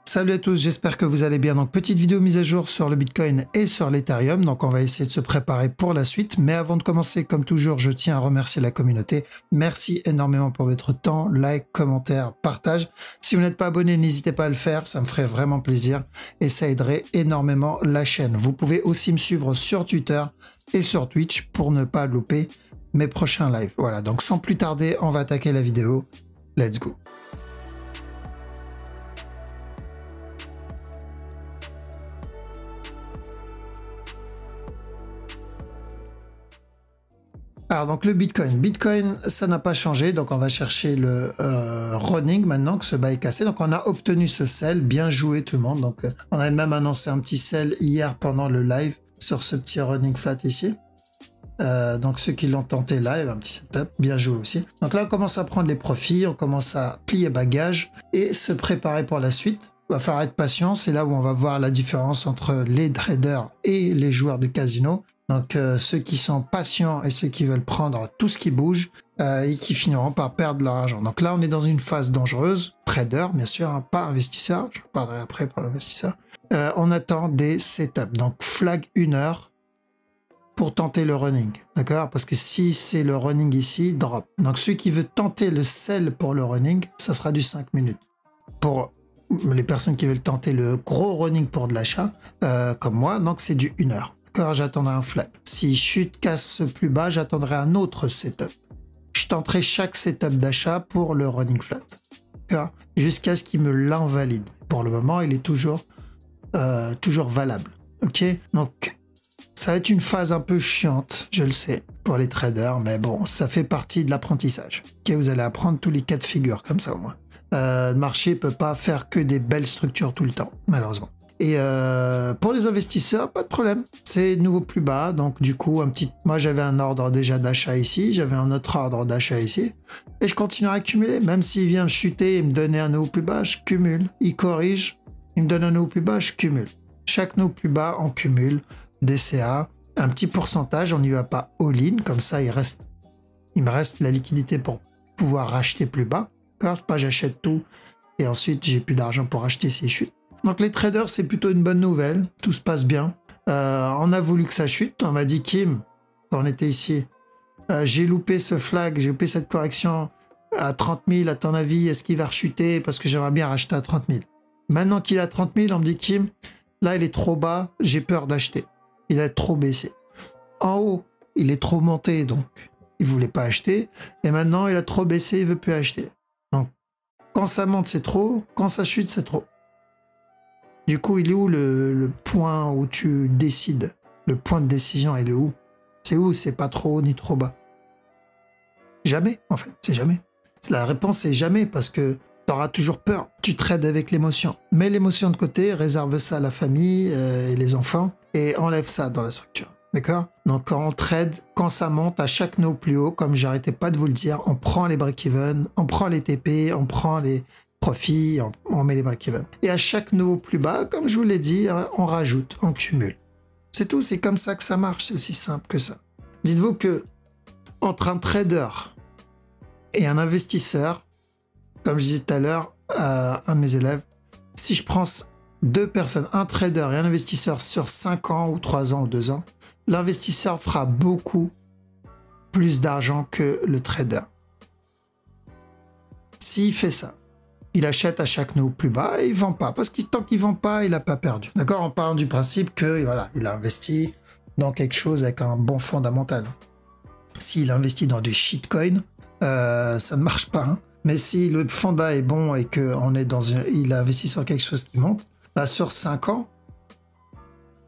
Salut à tous, j'espère que vous allez bien. Donc petite vidéo mise à jour sur le Bitcoin et sur l'Ethereum. Donc on va essayer de se préparer pour la suite. Mais avant de commencer, comme toujours, je tiens à remercier la communauté. Merci énormément pour votre temps, like, commentaire, partage. Si vous n'êtes pas abonné, n'hésitez pas à le faire, ça me ferait vraiment plaisir et ça aiderait énormément la chaîne. Vous pouvez aussi me suivre sur Twitter et sur Twitch pour ne pas louper mes prochains lives. Voilà, donc sans plus tarder, on va attaquer la vidéo. Let's go. Alors donc le Bitcoin, ça n'a pas changé, donc on va chercher le running maintenant que ce bas est cassé. Donc on a obtenu ce sell, bien joué tout le monde. Donc on avait même annoncé un petit sell hier pendant le live sur ce petit running flat ici. Donc ceux qui l'ont tenté live, un petit setup, bien joué aussi. Donc là on commence à prendre les profits, on commence à plier bagages et se préparer pour la suite. Il va falloir être patient, c'est là où on va voir la différence entre les traders et les joueurs de casino. Donc ceux qui sont patients et ceux qui veulent prendre tout ce qui bouge et qui finiront par perdre leur argent. Donc là on est dans une phase dangereuse, trader bien sûr, hein, pas investisseur, je parlerai après pour investisseur. On attend des setups, donc flag 1 heure pour tenter le running, d'accord? Parce que si c'est le running ici, drop. Donc ceux qui veulent tenter le sell pour le running, ça sera du 5 minutes. Pour les personnes qui veulent tenter le gros running pour de l'achat, comme moi, donc c'est du 1 heure. D'accord, j'attendrai un flag. Si chute casse plus bas, j'attendrai un autre setup. Je tenterai chaque setup d'achat pour le running flat. D'accord, jusqu'à ce qu'il me l'invalide. Pour le moment, il est toujours valable. Ok, donc ça va être une phase un peu chiante, je le sais, pour les traders, mais bon, ça fait partie de l'apprentissage. Ok, vous allez apprendre tous les cas de figure, comme ça au moins. Le marché peut pas faire que des belles structures tout le temps, malheureusement. Et pour les investisseurs, pas de problème. C'est nouveau plus bas, donc du coup, moi j'avais un ordre déjà d'achat ici, j'avais un autre ordre d'achat ici, et je continue à accumuler. Même s'il vient me chuter et me donner un nouveau plus bas, je cumule. Il corrige, il me donne un nouveau plus bas, je cumule. Chaque nouveau plus bas, on cumule. DCA, un petit pourcentage, on n'y va pas all-in, comme ça il me reste la liquidité pour pouvoir racheter plus bas. C'est pas j'achète tout et ensuite j'ai plus d'argent pour acheter s'il chute. Donc les traders, c'est plutôt une bonne nouvelle, tout se passe bien. On a voulu que ça chute, on m'a dit Kim, quand on était ici, j'ai loupé ce flag, j'ai loupé cette correction à 30 000, à ton avis, est-ce qu'il va rechuter parce que j'aimerais bien racheter à 30 000. Maintenant qu'il est à 30 000, on me dit Kim, là il est trop bas, j'ai peur d'acheter. Il a trop baissé. En haut, il est trop monté, donc il voulait pas acheter. Et maintenant, il a trop baissé, il veut plus acheter. Donc, quand ça monte, c'est trop. Quand ça chute, c'est trop. Du coup, il est où le point où tu décides? Le point de décision, il est où? C'est où? C'est pas trop haut ni trop bas. Jamais, en fait. C'est jamais. La réponse, c'est jamais, parce que tu auras toujours peur. Tu trades avec l'émotion. Mets l'émotion de côté, réserve ça à la famille et les enfants, et enlève ça dans la structure. D'accord? Donc quand on trade, quand ça monte à chaque nœud plus haut, comme j'arrêtais pas de vous le dire, on prend les break-even, on prend les TP, on prend les profits, on met les break-even. Et à chaque nœud plus bas, comme je vous l'ai dit, on rajoute, on cumule. C'est tout, c'est comme ça que ça marche, c'est aussi simple que ça. Dites-vous que entre un trader et un investisseur, comme je disais tout à l'heure à un de mes élèves, si je prends deux personnes, un trader et un investisseur sur 5 ans ou 3 ans ou 2 ans, l'investisseur fera beaucoup plus d'argent que le trader. S'il fait ça, il achète à chaque nœud plus bas et il ne vend pas. Parce que tant qu'il ne vend pas, il n'a pas perdu. D'accord? On part du principe que voilà, il a investi dans quelque chose avec un bon fondamental. S'il investit dans des shitcoins, ça ne marche pas. Hein. Mais si le fonda est bon et qu'il a investi sur quelque chose qui monte, bah sur 5 ans,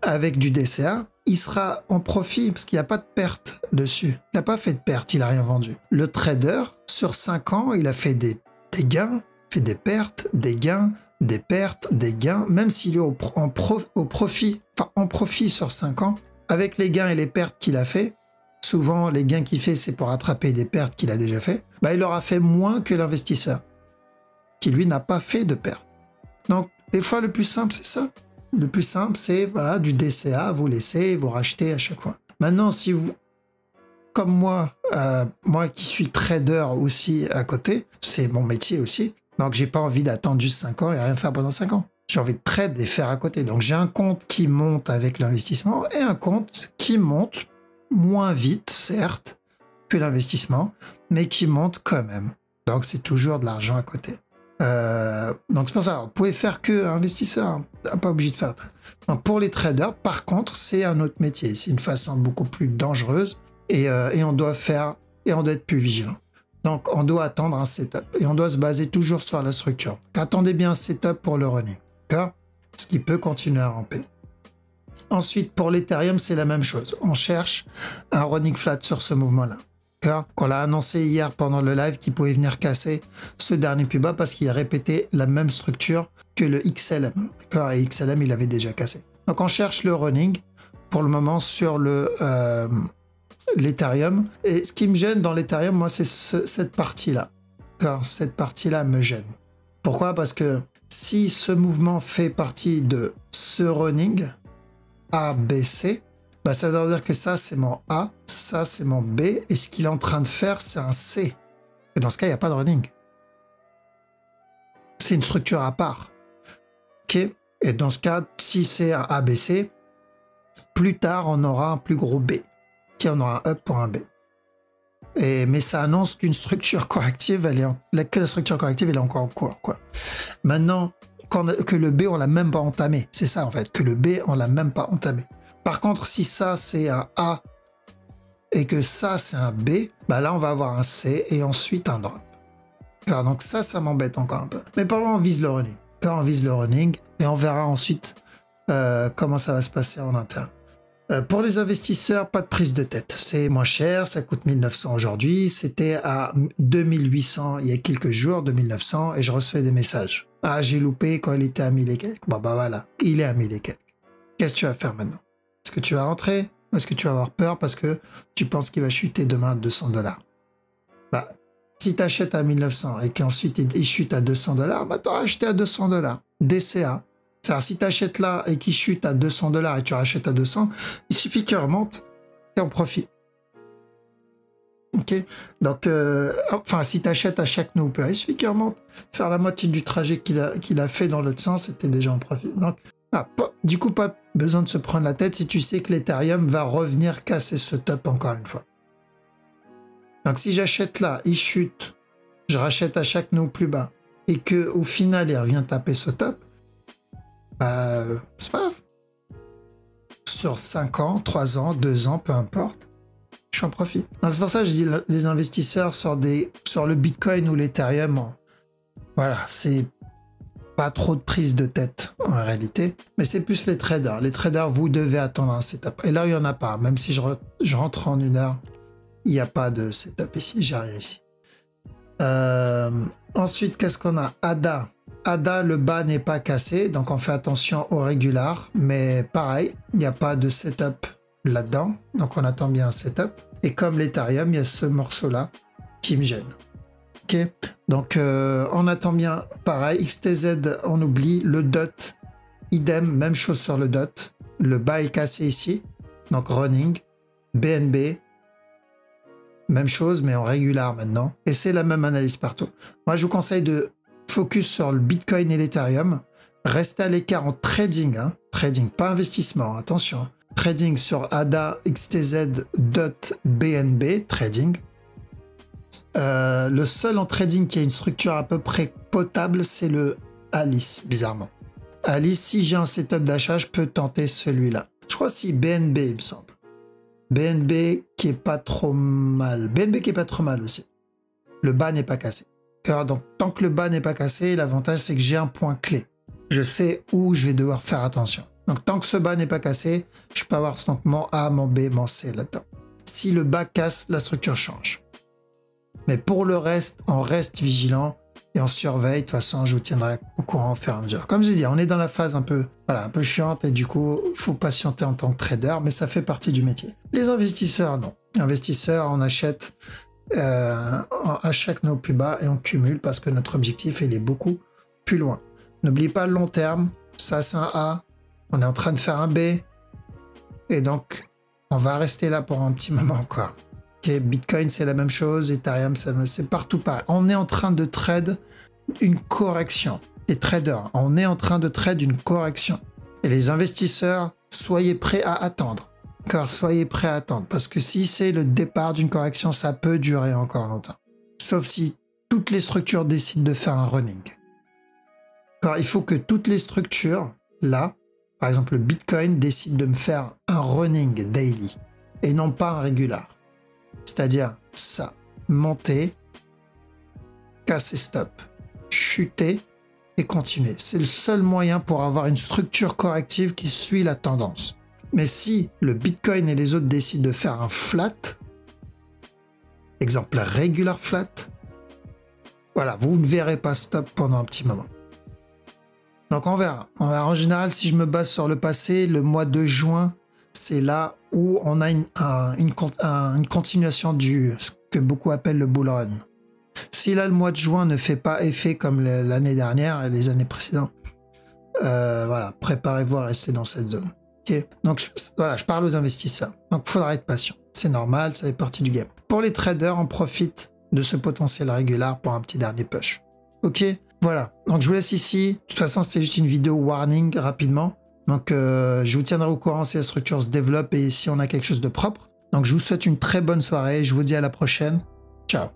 avec du DCA, il sera en profit parce qu'il n'y a pas de perte dessus. Il n'a pas fait de perte, il n'a rien vendu. Le trader, sur 5 ans, il a fait des gains, fait des pertes, des gains, des pertes, des gains, même s'il est en profit sur 5 ans, avec les gains et les pertes qu'il a fait, souvent les gains qu'il fait, c'est pour rattraper des pertes qu'il a déjà fait, bah, il aura fait moins que l'investisseur, qui lui n'a pas fait de pertes. Donc, des fois, le plus simple, c'est ça. Le plus simple, c'est voilà, du DCA, vous laissez, vous rachetez à chaque fois. Maintenant, si vous, comme moi qui suis trader aussi à côté, c'est mon métier aussi, donc j'ai pas envie d'attendre juste 5 ans et rien faire pendant 5 ans. J'ai envie de trade et faire à côté. Donc j'ai un compte qui monte avec l'investissement et un compte qui monte moins vite, certes, que l'investissement, mais qui monte quand même. Donc c'est toujours de l'argent à côté. Donc c'est pour ça, vous pouvez faire que investisseur, hein, pas obligé de faire. Donc pour les traders, par contre, c'est un autre métier. C'est une façon beaucoup plus dangereuse et on doit être plus vigilant. Donc on doit attendre un setup et on doit se baser toujours sur la structure. Donc, attendez bien un setup pour le running, d'accord? Ce qui peut continuer à ramper. Ensuite, pour l'Ethereum, c'est la même chose. On cherche un running flat sur ce mouvement-là. Qu'on l'a annoncé hier pendant le live qu'il pouvait venir casser ce dernier plus bas parce qu'il a répété la même structure que le XLM. D'accord? Et XLM, il avait déjà cassé. Donc on cherche le running pour le moment sur l'Ethereum. Et ce qui me gêne dans l'Ethereum, moi, c'est cette partie-là. Cette partie-là me gêne. Pourquoi? Parce que si ce mouvement fait partie de ce running ABC, bah ça veut dire que ça c'est mon A, ça c'est mon B, et ce qu'il est en train de faire c'est un C. Et dans ce cas, il n'y a pas de running. C'est une structure à part. Ok? Et dans ce cas, si c'est un ABC, plus tard on aura un plus gros B. Ok, on aura un up pour un B. Mais ça annonce qu'une structure corrective, que la structure corrective elle est encore en cours, quoi. Maintenant, que le B on l'a même pas entamé. C'est ça en fait, que le B on l'a même pas entamé. Par contre, si ça c'est un A et que ça c'est un B, bah là on va avoir un C et ensuite un drop. Alors, donc ça m'embête encore un peu. Mais par là on vise le running. On vise le running et on verra ensuite comment ça va se passer en interne. Pour les investisseurs, pas de prise de tête. C'est moins cher, ça coûte 1900 aujourd'hui. C'était à 2800 il y a quelques jours, 2900, et je recevais des messages. Ah, j'ai loupé quand il était à 1000 et quelques. Bon, bah voilà, il est à 1000 et quelques. Qu'est-ce que tu vas faire maintenant? Est-ce que tu vas rentrer? Est-ce que tu vas avoir peur parce que tu penses qu'il va chuter demain à 200 $? Bah, si tu achètes à 1900 et qu'ensuite il chute à 200 $, bah tu auras acheté à 200 $. DCA. C'est-à-dire, si tu achètes là et qu'il chute à 200 $ et tu rachètes à 200, il suffit qu'il remonte, tu es en profit. Ok? Donc, enfin, si tu achètes à chaque no il suffit qu'il remonte. Faire la moitié du trajet qu'il a fait dans l'autre sens, c'était déjà en profit. Donc, du coup, pas besoin de se prendre la tête si tu sais que l'Ethereum va revenir casser ce top encore une fois. Donc, si j'achète là, il chute, je rachète à chaque no plus bas et qu'au final, il revient taper ce top, bah, c'est pas grave. Sur 5 ans, 3 ans, 2 ans, peu importe, je suis en profit. C'est pour ça que je dis les investisseurs sur le Bitcoin ou l'Ethereum, voilà, c'est pas trop de prise de tête en réalité, mais c'est plus les traders. Les traders, vous devez attendre un setup. Et là, il n'y en a pas. Même si je rentre en 1 heure, il n'y a pas de setup ici, j'ai rien ici. Ensuite, qu'est-ce qu'on a? ADA. ADA, le bas n'est pas cassé, donc on fait attention au régular, mais pareil, il n'y a pas de setup là-dedans, donc on attend bien un setup. Et comme l'Ethereum, il y a ce morceau-là qui me gêne. Ok, donc on attend bien, pareil, XTZ, on oublie, le DOT, idem, même chose sur le DOT, le bas est cassé ici, donc running, BNB, même chose, mais en régular maintenant, et c'est la même analyse partout. Moi, je vous conseille de focus sur le Bitcoin et l'Ethereum. Restez à l'écart en trading, hein. Trading, pas investissement, attention. Trading sur ADA, XTZ, DOT, BNB, trading. Le seul en trading qui a une structure à peu près potable, c'est le Alice, bizarrement. Alice, si j'ai un setup d'achat, je peux tenter celui-là. Je crois que c'est BNB, il me semble. BNB qui est pas trop mal. BNB qui est pas trop mal aussi. Le bas n'est pas cassé. Donc, tant que le bas n'est pas cassé, l'avantage, c'est que j'ai un point clé. Je sais où je vais devoir faire attention. Donc, tant que ce bas n'est pas cassé, je peux avoir mon A, mon B, mon C là-dedans. Si le bas casse, la structure change. Mais pour le reste, on reste vigilant et on surveille. De toute façon, je vous tiendrai au courant au fur et à mesure. Comme je dis, on est dans la phase un peu chiante et du coup, il faut patienter en tant que trader, mais ça fait partie du métier. Les investisseurs, non. Investisseurs, on achète à chaque no plus bas et on cumule parce que notre objectif il est beaucoup plus loin. N'oublie pas le long terme, ça c'est un A, on est en train de faire un B et donc on va rester là pour un petit moment encore. Okay, Bitcoin c'est la même chose, Ethereum c'est partout pareil. On est en train de trade une correction. les traders, on est en train de trade une correction. Et les investisseurs, soyez prêts à attendre. Car soyez prêts à attendre. Parce que si c'est le départ d'une correction, ça peut durer encore longtemps. Sauf si toutes les structures décident de faire un running. Alors, il faut que toutes les structures, là, par exemple le Bitcoin, décident de me faire un running daily. Et non pas un régular. C'est-à-dire ça. Monter, casser stop, chuter et continuer. C'est le seul moyen pour avoir une structure corrective qui suit la tendance. Mais si le Bitcoin et les autres décident de faire un flat, exemple regular flat, voilà, vous ne verrez pas stop pendant un petit moment. Donc on verra. En général, si je me base sur le passé, le mois de juin, c'est là où on a une continuation du ce que beaucoup appellent le bull run. Si là, le mois de juin ne fait pas effet comme l'année dernière et les années précédentes, voilà, préparez-vous à rester dans cette zone. Okay. Donc voilà, je parle aux investisseurs. Donc il faudra être patient. C'est normal, ça fait partie du game. Pour les traders, on profite de ce potentiel régulier pour un petit dernier push. Ok, voilà. Donc je vous laisse ici. De toute façon, c'était juste une vidéo warning rapidement. Donc je vous tiendrai au courant si la structure se développe et si on a quelque chose de propre. Donc je vous souhaite une très bonne soirée. Je vous dis à la prochaine. Ciao.